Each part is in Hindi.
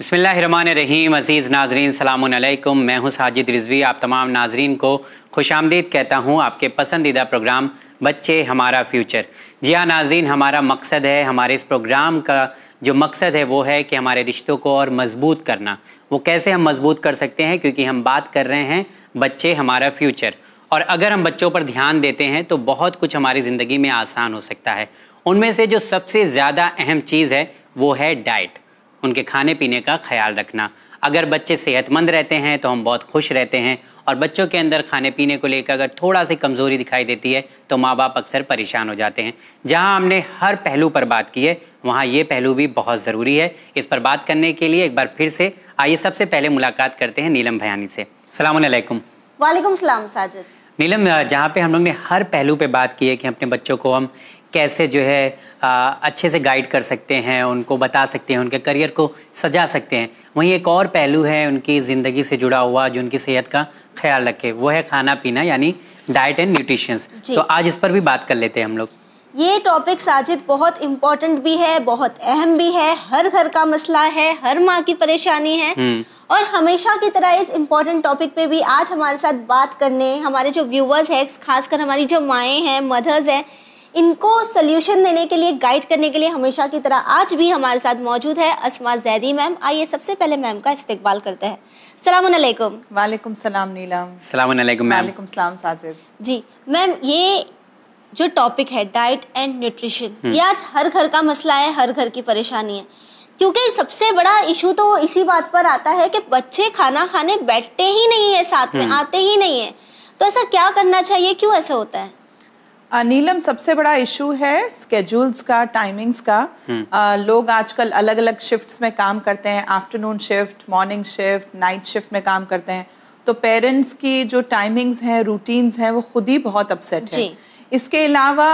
बिस्मिल्लाहिर्रहमानिर्रहीम। अज़ीज़ नाज़रीन सलामुन अलैकुम। मैं हूँ साजिद रिजवी। आप तमाम नाज़रीन को खुशामदीद कहता हूँ आपके पसंदीदा प्रोग्राम बच्चे हमारा फ्यूचर। जी हाँ नाज़रीन, हमारा मकसद है, हमारे इस प्रोग्राम का जो मकसद है वो है कि हमारे रिश्तों को और मज़बूत करना। वो कैसे हम मज़बूत कर सकते हैं, क्योंकि हम बात कर रहे हैं बच्चे हमारा फ्यूचर। और अगर हम बच्चों पर ध्यान देते हैं तो बहुत कुछ हमारी ज़िंदगी में आसान हो सकता है। उनमें से जो सबसे ज़्यादा अहम चीज़ है वो है डाइट, उनके खाने पीने का ख्याल रखना। अगर बच्चे सेहतमंद रहते हैं तो हम बहुत खुश रहते हैं, और बच्चों के अंदर खाने पीने को लेकर अगर थोड़ा सी कमज़ोरी दिखाई देती है तो माँ बाप अक्सर परेशान हो जाते हैं। जहाँ हमने हर पहलू पर बात की है वहाँ ये पहलू भी बहुत ज़रूरी है। इस पर बात करने के लिए एक बार फिर से आइए सबसे पहले मुलाकात करते हैं नीलम भयानी से। सलाम अलैकुम। वालेकुम सलाम साजिद। नीलम, जहाँ पे हम लोग ने हर पहलू पे बात की है कि अपने बच्चों को हम कैसे जो है अच्छे से गाइड कर सकते हैं, उनको बता सकते हैं, उनके करियर को सजा सकते हैं, वहीं एक और पहलू है उनकी ज़िंदगी से जुड़ा हुआ जो उनकी सेहत का ख्याल रखे, वो है खाना पीना, यानी डाइट एंड न्यूट्रिशंस। तो आज इस पर भी बात कर लेते हैं हम लोग। ये टॉपिक साजिद बहुत इम्पोर्टेंट भी है, बहुत अहम भी है, हर घर का मसला है, हर माँ की परेशानी है। और हमेशा की तरह इस इम्पोर्टेंट टॉपिक पे भी आज हमारे साथ बात करने हमारे जो व्यूवर्स हैं, खासकर हमारी जो माएँ हैं, मदर्स हैं, इनको सोल्यूशन देने के लिए, गाइड करने के लिए हमेशा की तरह आज भी हमारे साथ मौजूद है अस्मा जैदी मैम। आइए सबसे पहले मैम का इस्तकबाल करते हैं। सलाम अलैकुम। वालेकुम सलाम नीलम। सलाम अलैकुम मैम। वालेकुम सलाम साजिद। जी मैम, ये जो टॉपिक है डाइट एंड न्यूट्रिशन, ये आज हर घर का मसला है, हर घर की परेशानी है, क्योंकि सबसे बड़ा इशू तो इसी बात पर आता है कि बच्चे खाना खाने बैठते ही नहीं है, साथ में आते ही नहीं है। तो ऐसा क्या करना चाहिए, क्यों ऐसा होता है? नीलम, सबसे बड़ा इशू है स्केड्यूल्स का, टाइमिंग्स का। लोग आजकल अलग अलग शिफ्ट्स में काम करते हैं, afternoon shift, morning shift, night shift में काम करते हैं। तो पेरेंट्स की जो टाइमिंग्स हैं, रूटीन्स हैं, वो खुद ही बहुत अपसेट है। इसके अलावा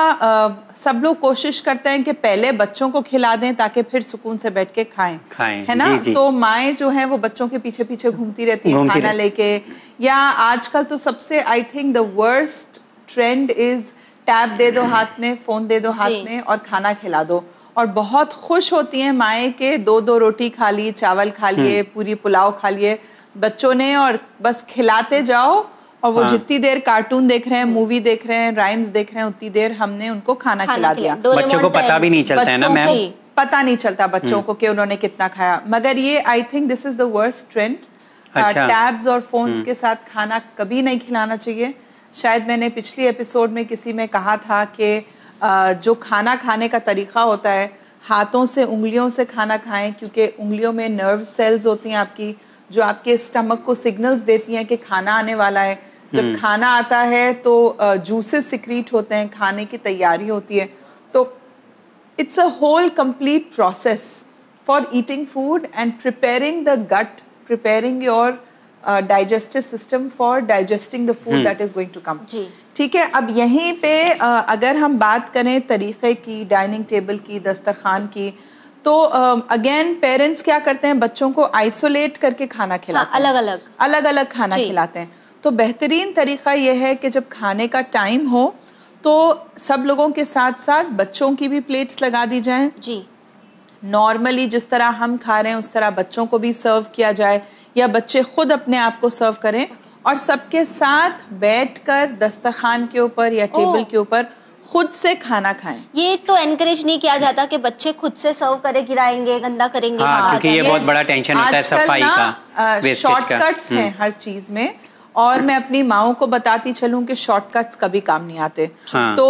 सब लोग कोशिश करते हैं कि पहले बच्चों को खिला दें ताकि फिर सुकून से बैठ के खाएं, है ना। जी। तो माएँ जो हैं वो बच्चों के पीछे पीछे घूमती रहती हैं खाना लेके। या आजकल तो सबसे I think the worst trend is tab दे दो हाथ में, फोन दे दो हाथ में और खाना खिला दो। और बहुत खुश होती हैं माएँ के दो रोटी खा ली, चावल खा लिए, पूरी पुलाव खा लिए बच्चों ने, और बस खिलाते जाओ। और वो जितनी देर कार्टून देख रहे हैं, मूवी देख रहे हैं, राइम्स देख रहे हैं, उतनी देर हमने उनको खाना खिला दिया। बच्चों को पता भी नहीं चलता है ना मैम, पता नहीं चलता बच्चों को कि उन्होंने कितना खाया। मगर ये I think this is the worst trend. Tabs और फोन्स के साथ खाना कभी नहीं खिलाना चाहिए। शायद मैंने पिछली एपिसोड में किसी में कहा था कि जो खाना खाने का तरीका होता है, हाथों से, उंगलियों से खाना खाएं, क्योंकि उंगलियों में नर्व सेल्स होती हैं आपकी, जो आपके स्टमक को सिग्नल्स देती हैं कि खाना आने वाला है। जब खाना आता है तो जूसेस सिक्रीट होते हैं, खाने की तैयारी होती है। तो it's a whole complete process for eating food and preparing the gut, preparing your digestive system for digesting the food that is going to come. ठीक है, अब यहीं पे अगर हम बात करें तरीके की, डाइनिंग टेबल की, दस्तरखान की, तो अगेन पेरेंट्स क्या करते हैं, बच्चों को आइसोलेट करके खाना खिलाते हैं, अलग अलग खाना खिलाते हैं। तो बेहतरीन तरीका यह है कि जब खाने का टाइम हो तो सब लोगों के साथ साथ बच्चों की भी प्लेट्स लगा दी जाएं। जी, नॉर्मली जिस तरह हम खा रहे हैं उस तरह बच्चों को भी सर्व किया जाए, या बच्चे खुद अपने आप को सर्व करें, और सबके साथ बैठकर दस्तरखान के ऊपर या टेबल के ऊपर खुद से खाना खाएं। ये तो एनकरेज नहीं किया जाता कि बच्चे खुद से सर्व करे, गिराएंगे, गंदा करेंगे। क्योंकि ये बहुत बड़ा टेंशन होता है सफाई का, शॉर्टकट्स हैं हर चीज में। और मैं अपनी माओं को बताती चलूं कि शॉर्टकट्स कभी काम नहीं आते। तो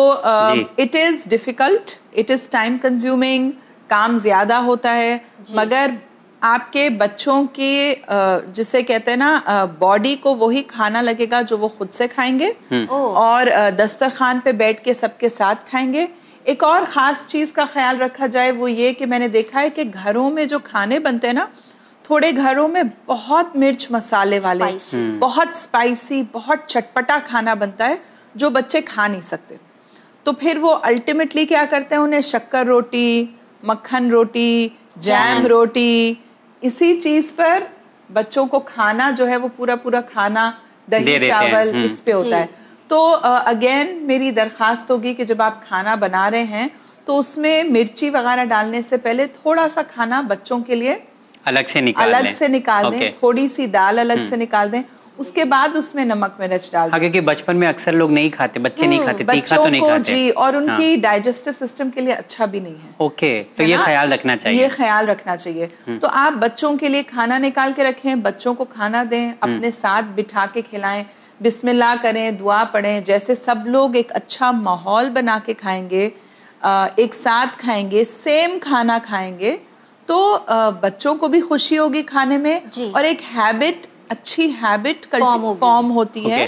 it is difficult, it is time consuming, काम ज्यादा होता है, मगर आपके बच्चों की जिसे कहते हैं ना, बॉडी को वही खाना लगेगा जो वो खुद से खाएंगे, और दस्तरखान पे बैठ के सबके साथ खाएंगे। एक और ख़ास चीज़ का ख्याल रखा जाए, वो ये कि मैंने देखा है कि घरों में जो खाने बनते हैं ना, थोड़े घरों में बहुत मिर्च मसाले वाले, बहुत स्पाइसी, बहुत चटपटा खाना बनता है जो बच्चे खा नहीं सकते। तो फिर वो अल्टीमेटली क्या करते हैं, उन्हें शक्कर रोटी, मक्खन रोटी, जैम रोटी, इसी चीज़ पर बच्चों को खाना जो है वो पूरा खाना, दही चावल इस पे होता है। तो अगेन मेरी दरख्वास्त होगी कि जब आप खाना बना रहे हैं तो उसमें मिर्ची वगैरह डालने से पहले थोड़ा सा खाना बच्चों के लिए अलग से निकाल दें, थोड़ी सी दाल अलग से निकाल दें, उसके बाद उसमें नमक मिर्च डाल दें। क्योंकि बचपन में अक्सर लोग नहीं खाते, बच्चे नहीं खाते, तीखा तो नहीं खाते जी, और उनकी डाइजेस्टिव सिस्टम के लिए अच्छा भी नहीं है। ओके, तो ये ख्याल रखना चाहिए, ये ख्याल रखना चाहिए। तो आप बच्चों के लिए खाना निकाल के रखें, बच्चों को खाना दें, अपने साथ बिठा के खिलाएं, बिस्मिल्लाह करें, दुआ पढ़ें। जैसे सब लोग एक अच्छा माहौल बना के खाएंगे, एक साथ खाएंगे, सेम खाना खाएंगे, तो बच्चों को भी खुशी होगी खाने में, और एक हैबिट, अच्छी हैबिट फॉर्म होती है,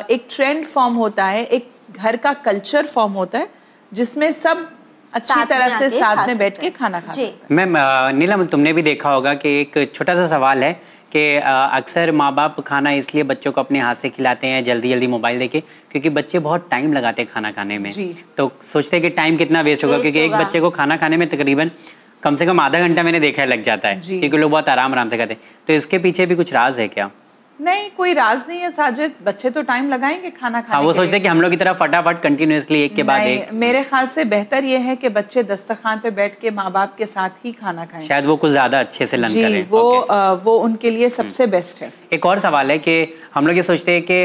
एक ट्रेंड फॉर्म होता है, एक घर का कल्चर फॉर्म होता है, जिसमें सब अच्छी तरह से साथ में बैठ के खाना खाते हैं। मैम, नीलम, तुमने भी देखा होगा कि एक छोटा सा सवाल है कि अक्सर माँ बाप खाना इसलिए बच्चों को अपने हाथ से खिलाते हैं जल्दी जल्दी मोबाइल देके, क्योंकि बच्चे बहुत टाइम लगाते हैं खाना खाने में। तो सोचते हैं कि टाइम कितना वेस्ट होगा, क्योंकि एक बच्चे को खाना खाने में तकरीबन कम से कम आधा घंटा मैंने देखा है लग जाता है, क्योंकि लोग बहुत आराम से खाते हैं। तो इसके पीछे भी कुछ राज है क्या? नहीं, कोई राज नहीं है साजिद, बच्चे तो टाइम लगाएंगे खाना खाने वो सोचते हैं कि हम लोग की तरह फटाफट कंटिन्यूअसली एक के बाद एक। मेरे ख्याल से बेहतर ये है कि बच्चे दस्तरखान पे बैठ के माँ बाप के साथ ही खाना खाएं, शायद वो कुछ ज्यादा अच्छे से लर्न करें। वो उनके लिए सबसे बेस्ट है। एक और सवाल है कि हम लोग ये सोचते हैं कि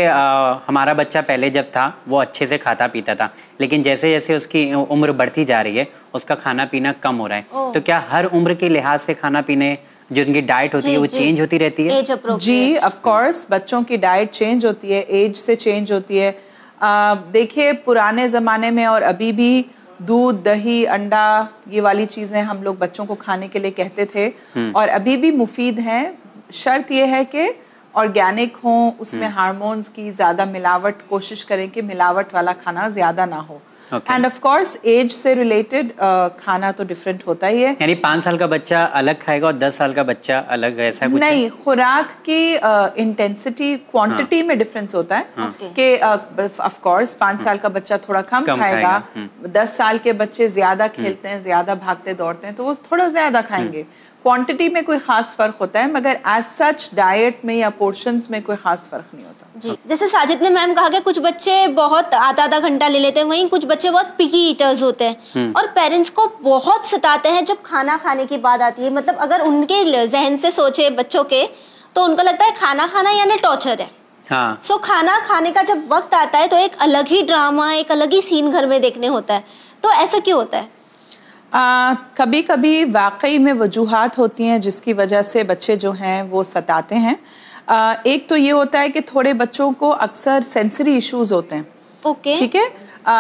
हमारा बच्चा पहले जब था वो अच्छे से खाता पीता था, लेकिन जैसे जैसे उसकी उम्र बढ़ती जा रही है उसका खाना पीना कम हो रहा है। तो क्या हर उम्र के लिहाज से खाना पीने जो उनकी डाइट होती है वो चेंज होती रहती है? जी, ऑफ कोर्स बच्चों की डाइट चेंज होती है, एज से चेंज होती है। देखिए, पुराने ज़माने में और अभी भी दूध, दही, अंडा, ये वाली चीज़ें हम लोग बच्चों को खाने के लिए कहते थे, और अभी भी मुफीद हैं। शर्त ये है कि ऑर्गेनिक हो, उसमें हार्मोन्स की ज़्यादा मिलावट, कोशिश करें कि मिलावट वाला खाना ज़्यादा ना हो। एंड ऑफ कोर्स एज से रिलेटेड खाना तो डिफरेंट होता ही है। यानी 5 साल का बच्चा अलग खाएगा और 10 साल का बच्चा अलग, ऐसा कुछ नहीं? खुराक की इंटेंसिटी, क्वांटिटी में डिफरेंस होता है कि ऑफ कोर्स 5 साल का बच्चा थोड़ा कम खाएगा, 10 साल के बच्चे ज्यादा खेलते हैं, ज्यादा भागते दौड़ते हैं, तो वो थोड़ा ज्यादा खाएंगे। क्वांटिटी में कोई खास फर्क होता है, मगर एज सच डाइट में या पोर्शंस में कोई खास फर्क नहीं होता। जी, जैसे साजिद ने मैम कहा कि कुछ बच्चे बहुत आधा घंटा ले लेते हैं, वहीं कुछ बच्चे बहुत पिकी ईटर्स होते हैं और पेरेंट्स को बहुत सताते हैं जब खाना खाने की बात आती है। मतलब अगर उनके जहन से सोचे बच्चों के, तो उनको लगता है खाना खाना यानी टॉर्चर है। सो खाना खाने का जब वक्त आता है तो एक अलग ही ड्रामा, एक अलग ही सीन घर में देखने होता है। तो ऐसा क्यों होता है? कभी कभी वाकई में वजूहात होती हैं जिसकी वजह से बच्चे जो हैं वो सताते हैं। एक तो ये होता है कि थोड़े बच्चों को अक्सर सेंसरी इश्यूज होते हैं। ठीक है,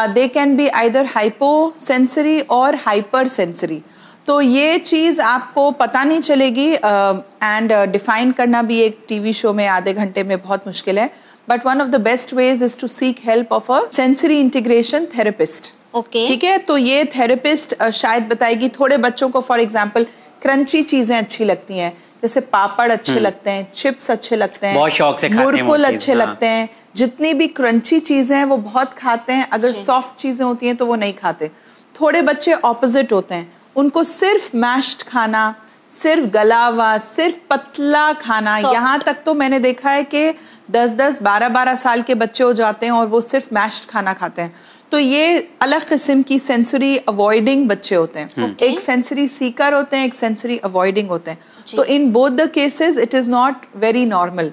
they can be either hypo sensory और हाइपर सेंसरी। तो ये चीज़ आपको पता नहीं चलेगी, एंड डिफाइन करना भी एक टीवी शो में आधे घंटे में बहुत मुश्किल है। But one of the best ways is to seek help of a sensory integration therapist. ठीक है, तो ये थेरेपिस्ट शायद बताएगी। थोड़े बच्चों को फॉर एग्जांपल क्रंची चीजें अच्छी लगती हैं, जैसे पापड़ अच्छे लगते हैं, चिप्स अच्छे लगते हैं, बहुत शौक से खाते हैं, मुरकुल अच्छे लगते हैं। जितनी भी क्रंची चीजें हैं वो बहुत खाते हैं, अगर सॉफ्ट चीजें होती हैं तो वो नहीं खाते। थोड़े बच्चे ऑपोजिट होते हैं, उनको सिर्फ मैश्ड खाना, सिर्फ गला हुआ, सिर्फ पतला खाना। यहाँ तक तो मैंने देखा है कि 10-10, 12-12 साल के बच्चे हो जाते हैं और वो सिर्फ मैश्ड खाना खाते हैं। तो ये अलग किस्म की सेंसरी अवॉइडिंग बच्चे होते हैं। एक सेंसरी सीकर होते हैं, एक सेंसरी अवॉइडिंग होते हैं। तो in both the cases it is not very normal.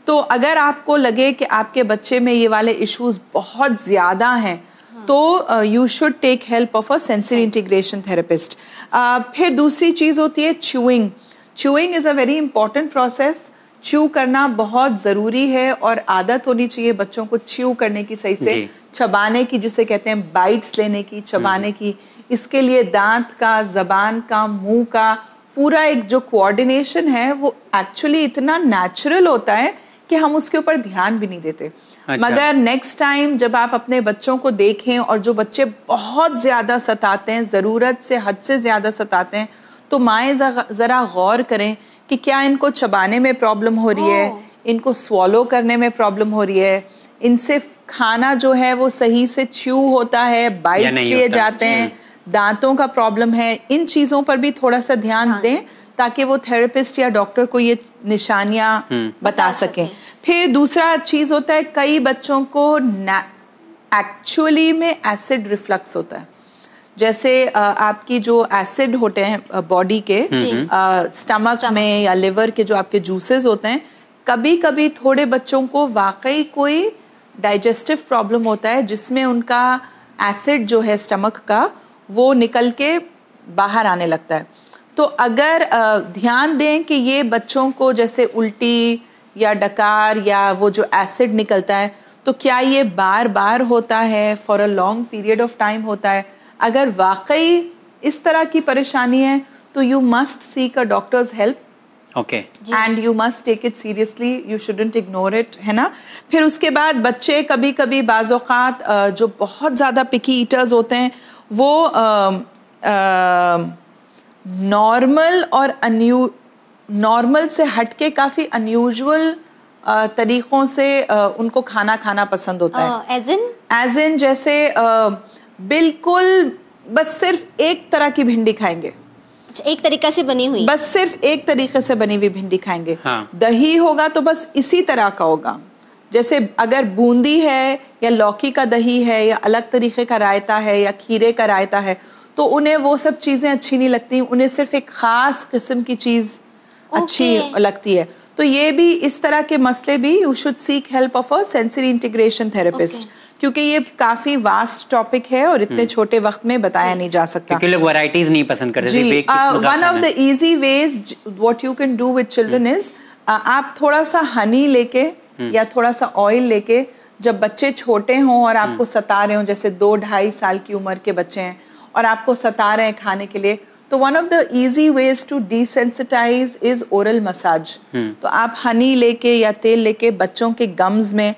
तो अगर आपको लगे कि आपके बच्चे में ये वाले इश्यूज बहुत ज़्यादा हैं, तो you should take help of a sensory integration therapist. फिर दूसरी चीज़ होती है chewing. Chewing is a very important process. Chew करना बहुत ज़रूरी है और आदत होनी चाहिए बच्चों को च्यू करने की, सही से चबाने की, जिसे कहते हैं बाइट्स लेने की, चबाने की। इसके लिए दांत का, जबान का, मुंह का पूरा एक जो कोऑर्डिनेशन है वो एक्चुअली इतना नेचुरल होता है कि हम उसके ऊपर ध्यान भी नहीं देते। मगर नेक्स्ट टाइम जब आप अपने बच्चों को देखें और जो बच्चे बहुत ज़्यादा सताते हैं, ज़रूरत से हद से ज़्यादा सताते हैं, तो माएँ ज़रा गौर करें कि क्या इनको चबाने में प्रॉब्लम हो रही है, इनको स्वॉलो करने में प्रॉब्लम हो रही है, इनसे खाना जो है वो सही से च्यू होता है, बाइट्स लिए जाते हैं, दांतों का प्रॉब्लम है। इन चीज़ों पर भी थोड़ा सा ध्यान दें ताकि वो थेरेपिस्ट या डॉक्टर को ये निशानियां बता सकें। फिर दूसरा चीज़ होता है, कई बच्चों को एक्चुअली में एसिड रिफ्लक्स होता है। जैसे आपकी जो एसिड होते हैं बॉडी के स्टमक में या लिवर के जो आपके जूसेस होते हैं, कभी कभी थोड़े बच्चों को वाकई कोई डाइजेस्टिव प्रॉब्लम होता है जिसमें उनका एसिड जो है स्टमक का वो निकल के बाहर आने लगता है। तो अगर ध्यान दें कि ये बच्चों को जैसे उल्टी या डकार या वो जो एसिड निकलता है, तो क्या ये बार बार होता है, for a long period of time होता है? अगर वाकई इस तरह की परेशानी है तो you must seek a doctor's help, okay, and you must take it seriously, you shouldn't ignore it, है ना। फिर उसके बाद बच्चे कभी कभी बाज़ औक़ात जो बहुत ज़्यादा पिकी ईटर्स होते हैं वो नॉर्मल और नॉर्मल से हटके काफ़ी अनयूजुअल तरीक़ों से उनको खाना पसंद होता है। एज इन जैसे बिल्कुल बस सिर्फ एक तरह की भिंडी खाएंगे, एक तरीका से बनी हुई, बस सिर्फ एक तरीके से बनी हुई भिंडी खाएंगे। हाँ। दही होगा तो बस इसी तरह का होगा, जैसे अगर बूंदी है या लौकी का दही है या अलग तरीके का रायता है या खीरे का रायता है, तो उन्हें वो सब चीज़ें अच्छी नहीं लगती, उन्हें सिर्फ एक ख़ास किस्म की चीज़ अच्छी लगती है। तो ये भी इस तरह के मसले भी you should seek help of a sensory integration therapist, क्योंकि ये काफी वास्ट टॉपिक है और इतने छोटे वक्त में बताया नहीं जा सकता, क्योंकि लोग वैरायटीज नहीं पसंद करते। जी, one of the easy ways what you can do with children is आप थोड़ा सा हनी लेके या थोड़ा सा ऑयल लेके, जब बच्चे छोटे हों और आपको सता रहे हों, जैसे 2-2.5 साल की उम्र के बच्चे हैं और आपको सता रहे हैं खाने के लिए, तो one of the easy ways to desensitize is oral massage. तो आप हनी लेके या तेल लेके बच्चों के गम्स में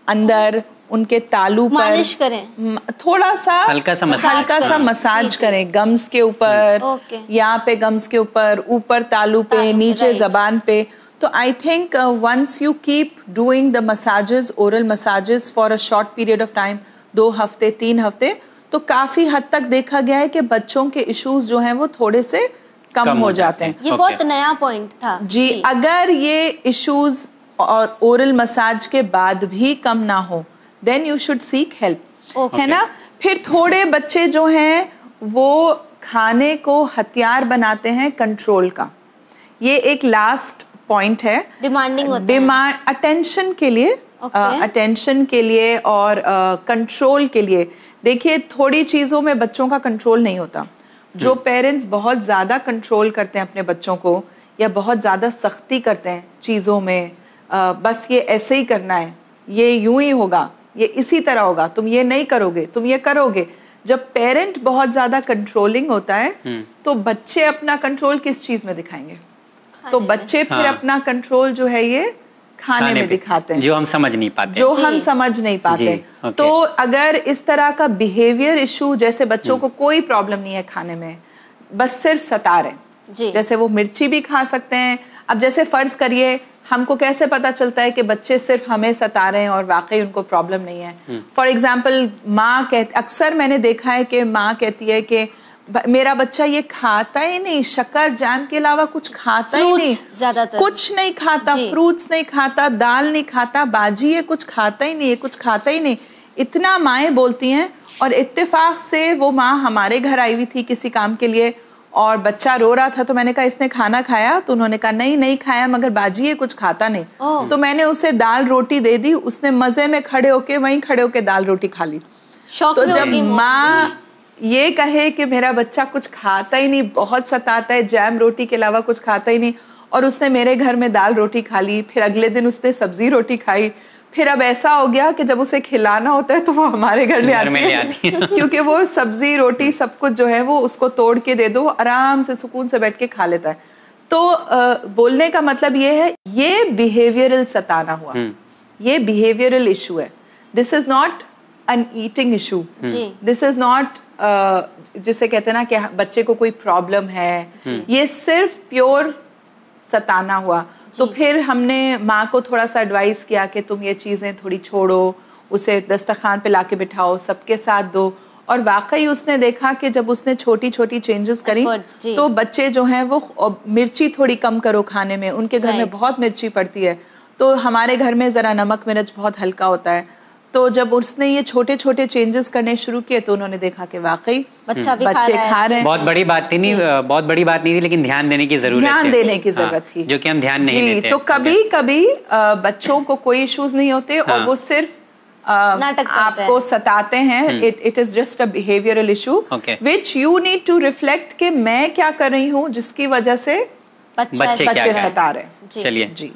अंदर उनके तालू पर मालिश करें, थोड़ा सा हल्का सा मसाज करें गम्स के ऊपर, यहाँ पे गम्स के ऊपर तालू पे, नीचे जबान पे। तो I think once you keep doing the massages, oral massages for a short period of time, 2 हफ्ते 3 हफ्ते, तो काफी हद तक देखा गया है कि बच्चों के इश्यूज जो हैं वो थोड़े से कम हो जाते हैं। ये बहुत नया पॉइंट था जी। अगर ये इश्यूज और ओरल मसाज के बाद भी कम ना हो, then you should seek help, है ना। फिर थोड़े बच्चे जो हैं वो खाने को हथियार बनाते हैं कंट्रोल का, ये एक लास्ट पॉइंट है। डिमांडिंग होता है अटेंशन के लिए, अटेंशन के लिए और कंट्रोल के लिए। देखिए, थोड़ी चीज़ों में बच्चों का कंट्रोल नहीं होता। जो पेरेंट्स बहुत ज़्यादा कंट्रोल करते हैं अपने बच्चों को या बहुत ज़्यादा सख्ती करते हैं चीज़ों में, बस ये ऐसे ही करना है, ये यूं ही होगा, ये इसी तरह होगा, तुम ये नहीं करोगे, तुम ये करोगे। जब पेरेंट बहुत ज़्यादा कंट्रोलिंग होता है तो बच्चे अपना कंट्रोल किस चीज़ में दिखाएंगे? तो बच्चे फिर अपना कंट्रोल जो है ये खाने में दिखाते हैं, जो हम समझ नहीं पाते। तो अगर इस तरह का बिहेवियर इशू, जैसे बच्चों को कोई प्रॉब्लम नहीं है खाने में, बस सिर्फ सता रहे, जैसे वो मिर्ची भी खा सकते हैं। अब जैसे फर्ज करिए, हमको कैसे पता चलता है कि बच्चे सिर्फ हमें सता रहे हैं और वाकई उनको प्रॉब्लम नहीं है? फॉर एग्जाम्पल, अक्सर मैंने देखा है कि माँ कहती है कि मेरा बच्चा ये खाता ही नहीं, शक्कर जैम के अलावा कुछ खाता ही नहीं, ज्यादातर कुछ नहीं खाता, फ्रूट्स नहीं खाता, दाल नहीं खाता, बाजी ये कुछ खाता ही नहीं, ये कुछ खाता ही नहीं। इतना माएँ बोलती हैं। और इत्तेफाक से वो माँ हमारे घर आई हुई थी किसी काम के लिए और बच्चा रो रहा था, तो मैंने कहा इसने खाना खाया? तो उन्होंने कहा नहीं खाया, मगर बाजी ये कुछ खाता नहीं। तो मैंने उसे दाल रोटी दे दी, उसने मजे में खड़े होके दाल रोटी खा ली। तो जब माँ ये कहे कि मेरा बच्चा कुछ खाता ही नहीं, बहुत सताता है, जैम रोटी के अलावा कुछ खाता ही नहीं, और उसने मेरे घर में दाल रोटी खा ली, फिर अगले दिन उसने सब्जी रोटी खाई, फिर अब ऐसा हो गया कि जब उसे खिलाना होता है तो वो हमारे घर ले आती है क्योंकि वो सब्जी रोटी सब कुछ जो है वो उसको तोड़ के दे दो, आराम से सुकून से बैठ के खा लेता है। तो बोलने का मतलब ये है, ये बिहेवियरल सताना हुआ, ये बिहेवियरल इशू है। This is not an eating issue, this is not जिसे कहते हैं ना कि बच्चे को कोई प्रॉब्लम है, ये सिर्फ प्योर सताना हुआ। तो फिर हमने माँ को थोड़ा सा एडवाइस किया कि तुम ये चीज़ें थोड़ी छोड़ो, उसे दस्तरखान पे लाके बिठाओ, सबके साथ दो। और वाकई उसने देखा कि जब उसने छोटी छोटी चेंजेस करी तो बच्चे जो हैं वो मिर्ची थोड़ी कम करो खाने में, उनके घर में बहुत मिर्ची पड़ती है, तो हमारे घर में ज़रा नमक मिर्च बहुत हल्का होता है, तो जब उसने ये छोटे छोटे चेंजेस करने शुरू किए तो उन्होंने देखा कि वाकई बच्चे खा रहे हैं। बहुत बड़ी बात थी नहीं, बहुत बड़ी बात नहीं थी, लेकिन ध्यान देने की जरूरत थी, जो कि हम ध्यान नहीं देते। तो कभी कभी बच्चों को कोई इश्यूज नहीं होते और वो सिर्फ आपको सताते हैं। It is just a behavioural issue which you need to reflect कि मैं क्या कर रही हूँ जिसकी वजह से बच्चे सता रहे हैं। चलिए जी,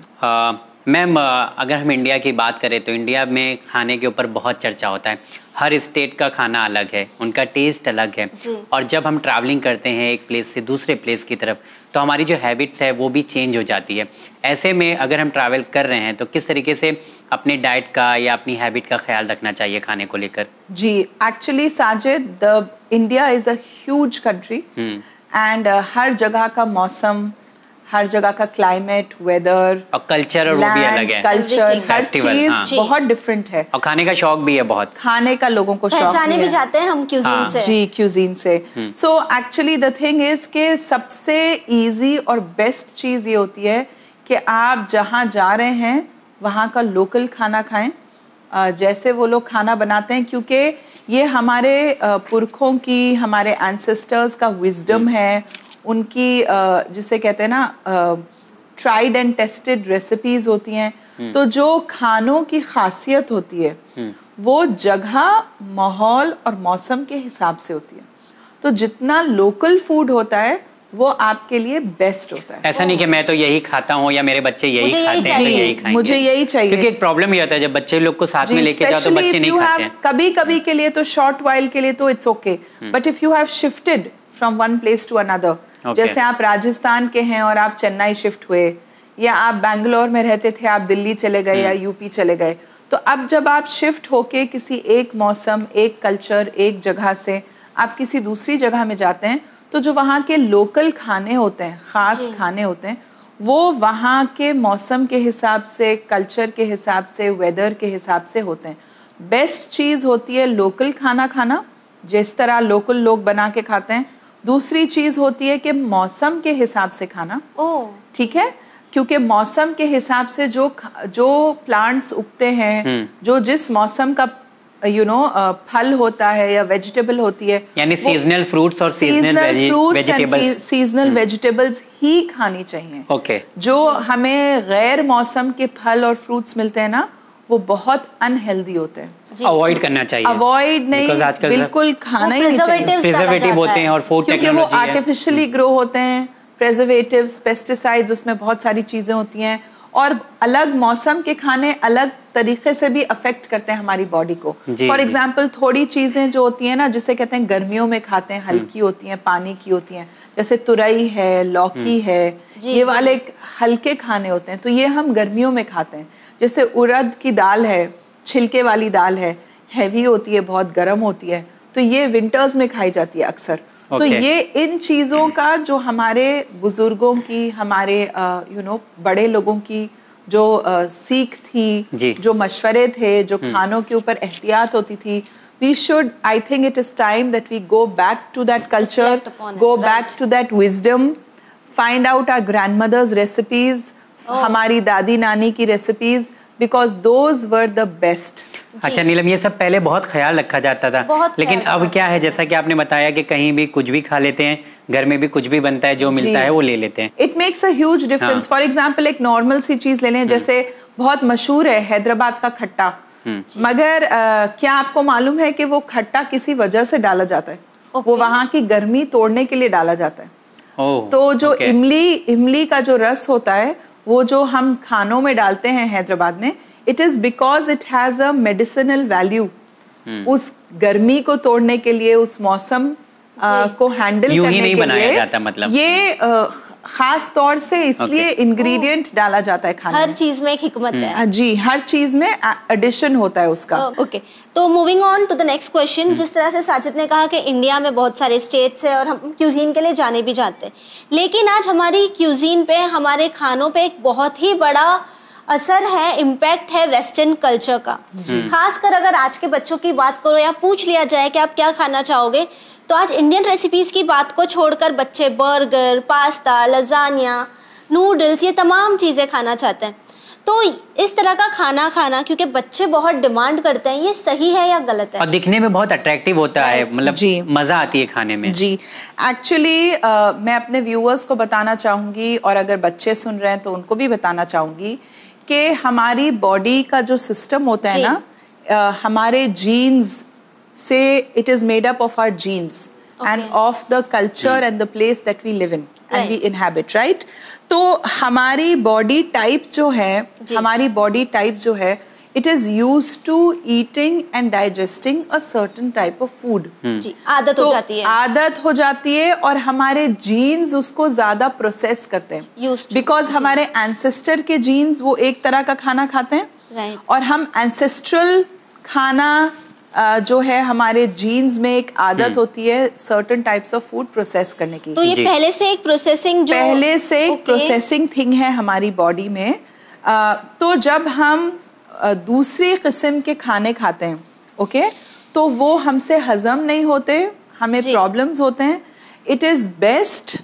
मैम अगर हम इंडिया की बात करें तो इंडिया में खाने के ऊपर बहुत चर्चा होता है। हर स्टेट का खाना अलग है, उनका टेस्ट अलग है, और जब हम ट्रैवलिंग करते हैं एक प्लेस से दूसरे प्लेस की तरफ तो हमारी जो हैबिट्स है वो भी चेंज हो जाती है। ऐसे में अगर हम ट्रैवल कर रहे हैं तो किस तरीके से अपने डाइट का या अपनी हैबिट का ख्याल रखना चाहिए खाने को लेकर? जी, actually Sajid, India is a huge country and हर जगह का मौसम, हर जगह का क्लाइमेट, वेदर और कल्चर, और वो भी अलग है, कल्चर, हर चीज बहुत डिफरेंट है। और खाने का शौक भी है, बहुत खाने का लोगों को शौक भी जाते हैं हम क्यूजीन से। जी, क्यूजीन से। So actually the thing is के सबसे इजी और बेस्ट चीज ये होती है कि आप जहाँ जा रहे हैं वहाँ का लोकल खाना खाएं, जैसे वो लोग खाना बनाते हैं, क्योंकि ये हमारे पुरखों की, हमारे एंसेस्टर्स का विजडम है, उनकी जिसे कहते हैं ना ट्राइड एंड टेस्टेड रेसिपीज होती हैं। तो जो खानों की खासियत होती है वो जगह, माहौल और मौसम के हिसाब से होती है। तो जितना लोकल फूड होता है वो आपके लिए बेस्ट होता है। ऐसा नहीं कि मैं तो यही खाता हूँ या मेरे बच्चे यही खाते हैं तो यही खाएंगे। मुझे यही चाहिए, क्योंकि एक प्रॉब्लम ये होता है जब बच्चे लोग को साथ में लेके जाओ तो बच्चे नहीं खाते हैं। कभी कभी के लिए तो शॉर्ट वाइल के लिए तो it's okay, but if you have shifted from one place to another, जैसे आप राजस्थान के हैं और आप चेन्नई शिफ्ट हुए, या आप बैंगलोर में रहते थे आप दिल्ली चले गए या यूपी चले गए, तो अब जब आप शिफ्ट होके किसी एक मौसम, एक कल्चर, एक जगह से आप किसी दूसरी जगह में जाते हैं तो जो वहाँ के लोकल खाने होते हैं, खास खाने होते हैं, वो वहाँ के मौसम के हिसाब से, कल्चर के हिसाब से, वेदर के हिसाब से होते हैं। बेस्ट चीज़ होती है लोकल खाना खाना, जिस तरह लोकल लोग बना के खाते हैं। दूसरी चीज़ होती है कि मौसम के हिसाब से खाना, ठीक है, क्योंकि मौसम के हिसाब से जो प्लांट्स उगते हैं, जो जिस मौसम का फल होता है या वेजिटेबल होती है, यानी सीजनल फ्रूट्स और सीजनल वेजिटेबल्स ही खानी चाहिए। ओके। जो हमें गैर मौसम के फल और फ्रूट्स मिलते हैं ना, वो बहुत अनहेल्दी होते हैं, अवॉइड करना चाहिए। अवॉइड नहीं, बिल्कुल खाना ही नहीं चाहिए। प्रिजर्वेटिव होते हैं और फूड क्योंकि वो आर्टिफिशियली ग्रो होते हैं, प्रिजर्वेटिव्स, पेस्टिसाइड्स, उसमें बहुत सारी चीजें होती हैं, और अलग मौसम के खाने अलग तरीके से भी अफेक्ट करते हैं हमारी बॉडी को। फॉर एग्जाम्पल, थोड़ी चीजें जो होती हैं ना, जिसे कहते हैं गर्मियों में खाते हैं, हल्की होती हैं, पानी की होती हैं, जैसे तुरई है, लौकी है, ये वाले हल्के खाने होते हैं, तो ये हम गर्मियों में खाते हैं। जैसे उड़द की दाल है, छिलके वाली दाल है, हैवी होती है, बहुत गर्म होती है, तो ये विंटर्स में खाई जाती है अक्सर। तो ये इन चीज़ों का जो हमारे बुजुर्गों की, हमारे बड़े लोगों की जो सीख थी, जो मशवरे थे, जो खानों के ऊपर एहतियात होती थी, we should, I think it is time that we go back to that culture, go back to that wisdom, find out our grandmother's recipes, हमारी दादी नानी की recipes, because those were the best। अच्छा नीलम, ये सब पहले बहुत ख्याल रखा जाता था, लेकिन अब क्या है, जैसा कि आपने बताया कि कहीं भी कुछ भी खा लेते हैं, घर में भी कुछ भी बनता है, जो मिलता है वो ले लेते हैं। It makes a huge difference. For example, एक नॉर्मल सी चीज ले लें, जैसे बहुत मशहूर है हैदराबाद का खट्टा, मगर क्या आपको मालूम है कि वो खट्टा किसी वजह से डाला जाता है? वो वहाँ की गर्मी तोड़ने के लिए डाला जाता है। तो जो इमली का जो रस होता है, वो जो हम खानों में डालते हैं हैदराबाद में, it is because it has a medicinal value. उस गर्मी को तोड़ने के लिए, उस मौसम को हैंडल करने के लिए जाता, मतलब ये खास तौर से इसलिए इंग्रेडिएंट डाला जाता है खाने में। हर चीज में एक हिकमत है। जी, हर चीज में एडिशन होता है उसका। ओके, तो moving on to the next question. जिस तरह से साजिद ने कहा कि इंडिया में बहुत सारे स्टेट्स है और हम क्यूजीन के लिए जाने भी जाते हैं, लेकिन आज हमारी क्यूजीन पे, हमारे खानों पे एक बहुत ही बड़ा असर है, इम्पैक्ट है वेस्टर्न कल्चर का। खासकर अगर आज के बच्चों की बात करो या पूछ लिया जाए कि आप क्या खाना चाहोगे, तो आज इंडियन रेसिपीज की बात को छोड़कर बच्चे बर्गर, पास्ता, लजानिया, नूडल्स, ये तमाम चीज़ें खाना चाहते हैं। तो इस तरह का खाना खाना, क्योंकि बच्चे बहुत डिमांड करते हैं, ये सही है या गलत है? और दिखने में बहुत अट्रैक्टिव होता है, मतलब मजा आती है खाने में। जी, एक्चुअली मैं अपने व्यूअर्स को बताना चाहूंगी, और अगर बच्चे सुन रहे हैं तो उनको भी बताना चाहूंगी कि हमारी बॉडी का जो सिस्टम होता है ना, हमारे जीन्स से, it is made up of our genes and of the culture and the place that we live in and we inhabit, right? तो हमारी बॉडी टाइप जो है, it is used to eating and digesting a certain type of food. जी, आदत हो जाती है। आदत हो जाती है, और हमारे जीन्स उसको ज्यादा प्रोसेस करते हैं, बिकॉज हमारे एंसेस्टर के जीन्स वो एक तरह का खाना खाते हैं, और हम एंसेस्ट्रल खाना जो है, हमारे जीन्स में एक आदत होती है certain types of food process करने की। तो ये पहले से एक प्रोसेसिंग थिंग है हमारी बॉडी में। तो जब हम दूसरी किस्म के खाने खाते हैं, ओके, तो वो हमसे हजम नहीं होते, हमें प्रॉब्लम्स होते हैं। इट इज बेस्ट,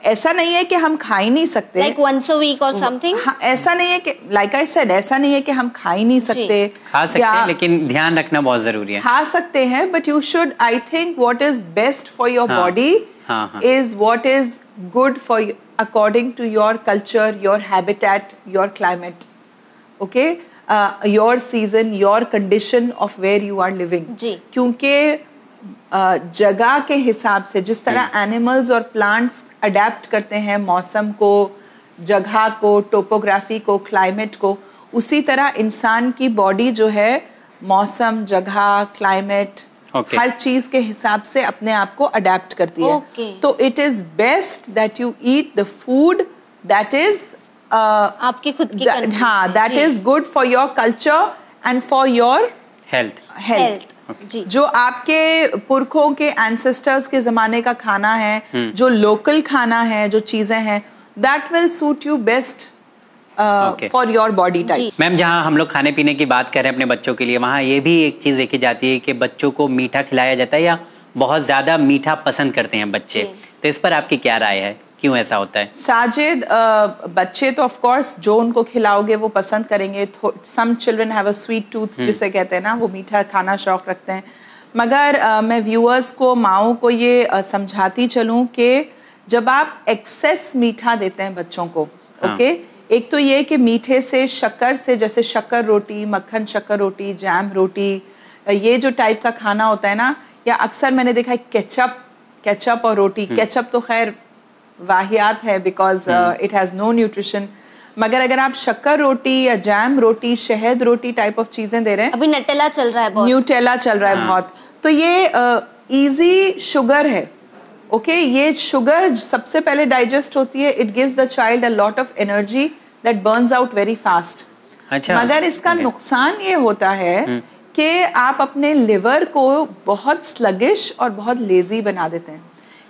ऐसा नहीं है कि हम खा ही नहीं सकते, like once a week or something। ऐसा नहीं है कि, like I said, ऐसा नहीं है कि हम खा ही नहीं सकते, खा सकते हैं, लेकिन ध्यान रखना बहुत जरूरी है। खा सकते हैं, but you should, I think what is best for your body is what is good for according to your culture, your habitat, your climate, okay, your season, your condition of where you are living. क्योंकि जगह के हिसाब से जिस तरह एनिमल्स और प्लांट्स अडेप्ट करते हैं मौसम को, जगह को, टोपोग्राफी को, क्लाइमेट को, उसी तरह इंसान की बॉडी जो है मौसम, जगह, क्लाइमेट, हर चीज के हिसाब से अपने आप को अडेप्ट करती है। तो it is best that you eat the food that is आपकी खुद की, that is good for your culture and for your health. जो आपके पुरखों के एंसेस्टर्स के जमाने का खाना है, जो लोकल खाना है, जो चीजें हैं, that will suit you best for your body type. Ma'am, जहाँ हम लोग खाने पीने की बात कर रहे हैं अपने बच्चों के लिए, वहाँ ये भी एक चीज देखी जाती है कि बच्चों को मीठा खिलाया जाता है, या बहुत ज्यादा मीठा पसंद करते हैं बच्चे, तो इस पर आपकी क्या राय है, क्यों ऐसा होता है? साजिद, बच्चे तो ऑफ कोर्स जो उनको खिलाओगे वो पसंद करेंगे। Some children have a sweet tooth जिसे कहते हैं ना, वो मीठा खाना शौक रखते हैं। मगर मैं व्यूअर्स को, माओं को ये समझाती चलूं कि जब आप एक्सेस मीठा देते हैं बच्चों को, ओके, एक तो ये कि मीठे से, शक्कर से, जैसे शक्कर रोटी, मक्खन शक्कर रोटी, जैम रोटी, ये जो टाइप का खाना होता है ना, या अक्सर मैंने देखा है केचप और रोटी। केचप तो खैर वाहियात है, because it has no nutrition, मगर अगर आप शक्कर रोटी या जैम रोटी, शहद रोटी टाइप ऑफ चीजें दे रहे हैं, अभी नटेला चल रहा है बहुत, न्यूटेला चल रहा है बहुत, तो ये इजी शुगर है, ओके, ये शुगर सबसे पहले डाइजेस्ट होती है, it gives the child a lot of energy that Burns out very fast. मगर इसका नुकसान ये होता है कि आप अपने लिवर को बहुत स्लगिश और बहुत लेजी बना देते हैं।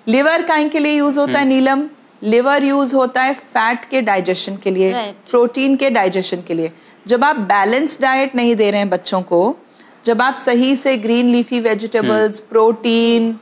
लिवर काइन के लिए यूज होता है नीलम, लिवर यूज होता है फैट के डाइजेशन के लिए, प्रोटीन के डाइजेशन के लिए। जब आप बैलेंस डाइट नहीं दे रहे हैं बच्चों को, जब आप सही से ग्रीन लीफी वेजिटेबल्स, प्रोटीन,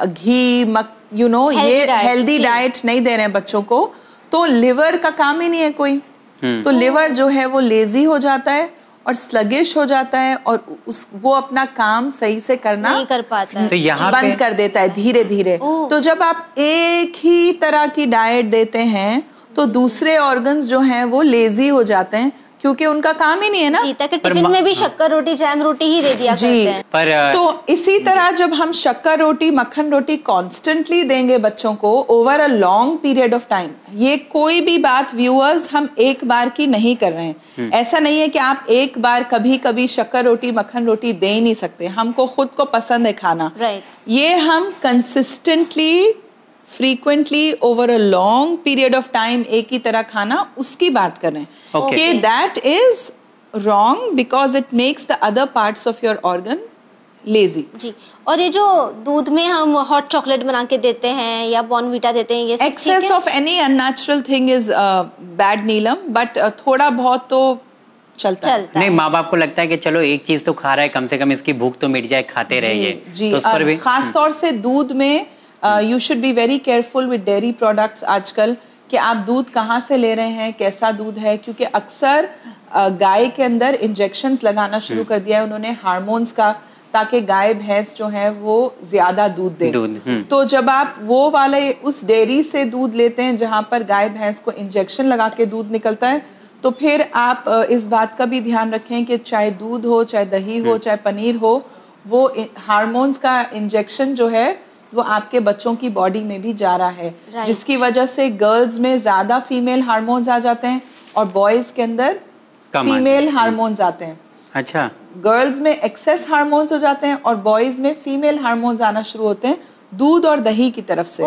घी, ये हेल्दी डाइट नहीं दे रहे हैं बच्चों को, तो लिवर का काम ही नहीं है कोई। तो लिवर जो है वो लेजी हो जाता है और स्लगिश हो जाता है, और वो अपना काम सही से करना नहीं कर पाता है, तो यहाँ बंद कर देता है धीरे धीरे। तो जब आप एक ही तरह की डाइट देते हैं तो दूसरे ऑर्गन्स जो हैं वो लेजी हो जाते हैं, क्योंकि उनका काम ही नहीं है ना। जी, ताकि टिफिन में भी शक्कर रोटी, जैम रोटी ही दे दिया करते हैं। तो इसी तरह जब हम शक्कर रोटी, मक्खन रोटी कॉन्स्टेंटली देंगे बच्चों को over a long period of time, ये कोई भी बात व्यूअर्स हम एक बार की नहीं कर रहे हैं। ऐसा नहीं है कि आप एक बार कभी कभी शक्कर रोटी, मक्खन रोटी दे ही नहीं सकते, हमको खुद को पसंद है खाना। ये हम consistently, frequently, over a long period of time एक ही तरह खाना, उसकी बात कर रहे हैं। Okay, that is wrong because it makes the other parts of your organ lazy. जी, और ये जो दूध में हम हॉट चॉकलेट बना के देते हैं या बॉर्नवीटा देते हैं, ये excess of any unnatural thing is bad Neelam, but थोड़ा बहुत तो चलता है। नहीं, माँ बाप को लगता है कि चलो एक चीज तो खा रहा है, कम से कम इसकी भूख तो मिट जाए, खाते रहिए। जी, खास तौर से दूध में you should be very careful with dairy products आजकल, कि आप दूध कहाँ से ले रहे हैं, कैसा दूध है, क्योंकि अक्सर गाय के अंदर इंजेक्शंस लगाना शुरू कर दिया है उन्होंने हार्मोन्स का, ताकि गाय भैंस जो है वो ज्यादा दूध दे। तो जब आप वो वाले उस डेयरी से दूध लेते हैं जहां पर गाय भैंस को इंजेक्शन लगा के दूध निकलता है, तो फिर आप इस बात का भी ध्यान रखें कि चाहे दूध हो, चाहे दही हो, चाहे पनीर हो, वो हार्मोन्स का इंजेक्शन जो है वो आपके बच्चों की बॉडी में भी जा रहा है, जिसकी वजह से गर्ल्स में ज्यादा फीमेल हार्मोन्स आ जाते हैं और बॉयज के अंदर फीमेल हार्मोन्स आते हैं। अच्छा, गर्ल्स में एक्सेस हार्मोन्स हो जाते हैं और बॉयज में फीमेल हार्मोन्स आना शुरू होते हैं दूध और दही की तरफ से।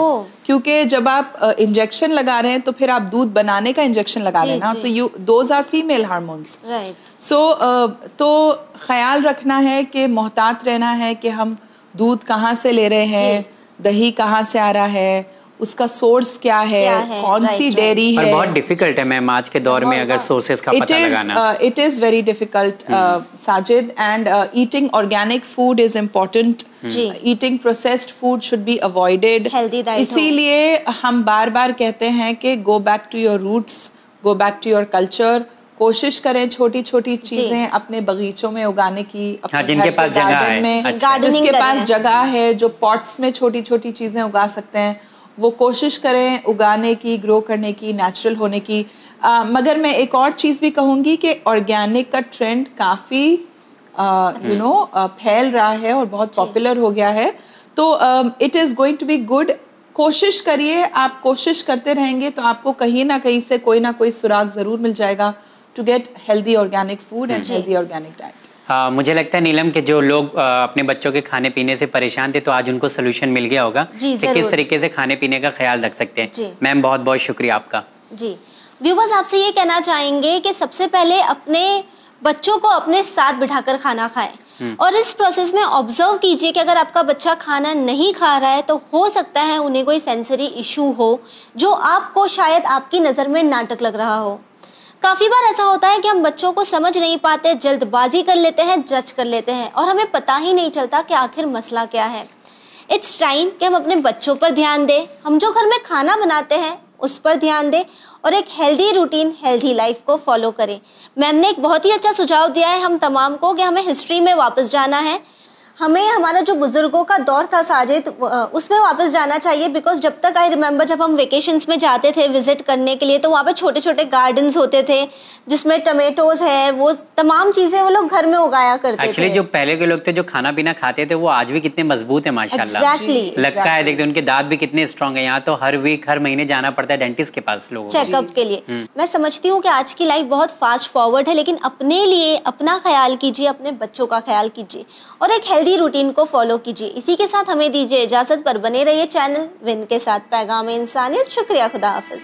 क्योंकि जब आप इंजेक्शन लगा रहे हैं तो फिर आप दूध बनाने का इंजेक्शन लगा रहे हैं ना, तो दोज आर फीमेल हार्मोन्स। सो तो ख्याल रखना है कि मोहतात रहना है कि हम दूध कहाँ से ले रहे हैं, दही कहाँ से आ रहा है, उसका सोर्स क्या है, कौन सी डेयरी है। बहुत डिफिकल्ट है मैम आज के दौर में अगर सोर्सेज का पता लगाना। It is very difficult Sajid, and eating organic food is important. Eating processed food should be avoided. इसीलिए हम बार बार कहते हैं कि go back to your roots, go back to your culture. कोशिश करें छोटी छोटी चीजें अपने बगीचों में उगाने की, अपने जिनके पास गार्डन में, जिसके पास जगह है, जो पॉट्स में छोटी छोटी चीजें उगा सकते हैं, वो कोशिश करें उगाने की, ग्रो करने की, नेचुरल होने की। मगर मैं एक और चीज़ भी कहूँगी कि ऑर्गेनिक का ट्रेंड काफ़ी फैल रहा है और बहुत पॉपुलर हो गया है। तो it is going to be good. कोशिश करिए, आप कोशिश करते रहेंगे तो आपको कहीं ना कहीं से कोई ना कोई सुराग ज़रूर मिल जाएगा to get healthy organic food and healthy organic diet. मुझे लगता है नीलम के जो लोग अपने बच्चों के खाने पीने से परेशान थे, तो आज उनको सोल्यूशन मिल गया होगा कि किस तरीके से खाने पीने का ख्याल रख सकते हैं। मैम बहुत बहुत शुक्रिया आपका। जी व्यूअर्स, आपसे ये कहना चाहेंगे कि सबसे पहले अपने बच्चों को अपने साथ बिठाकर खाना खाएं और इस प्रोसेस में ऑब्जर्व कीजिए कि अगर आपका बच्चा खाना नहीं खा रहा है तो हो सकता है उन्हें कोई सेंसरी इशू हो जो आपको शायद आपकी नज़र में नाटक लग रहा हो। काफ़ी बार ऐसा होता है कि हम बच्चों को समझ नहीं पाते, जल्दबाजी कर लेते हैं, जज कर लेते हैं और हमें पता ही नहीं चलता कि आखिर मसला क्या है। इट्स टाइम कि हम अपने बच्चों पर ध्यान दें, हम जो घर में खाना बनाते हैं उस पर ध्यान दें और एक हेल्दी रूटीन, हेल्दी लाइफ को फॉलो करें। मैम ने एक बहुत ही अच्छा सुझाव दिया है हम तमाम को कि हमें हिस्ट्री में वापस जाना है, हमें हमारा जो बुजुर्गों का दौर था साजिद उसमें वापस जाना चाहिए। बिकॉज जब तक आई रिमेंबर जब हम वेकेशंस में जाते थे विजिट करने के लिए तो वहाँ पे छोटे छोटे गार्डन्स होते थे जिसमें टमेटोज है, वो तमाम चीजें वो लोग घर में उगाया करते थे। एक्चुअली जो पहले के लोग थे जो खाना पीना खाते थे वो आज भी कितने मजबूत है माशाल्लाह। लगता है देखते उनके दांत भी कितने स्ट्रॉन्ग है। यहाँ तो हर वीक हर महीने जाना पड़ता है डेंटिस्ट के पास लोगों चेकअप के लिए। मैं समझती हूँ कि आज की लाइफ बहुत फास्ट फॉरवर्ड है, लेकिन अपने लिए अपना ख्याल कीजिए, अपने बच्चों का ख्याल कीजिए और एक हेल्दी रूटीन को फॉलो कीजिए। इसी के साथ हमें दीजिए इजाजत, पर बने रहिए चैनल विन के साथ पैगाम इंसानियत। शुक्रिया, खुदा हाफिज।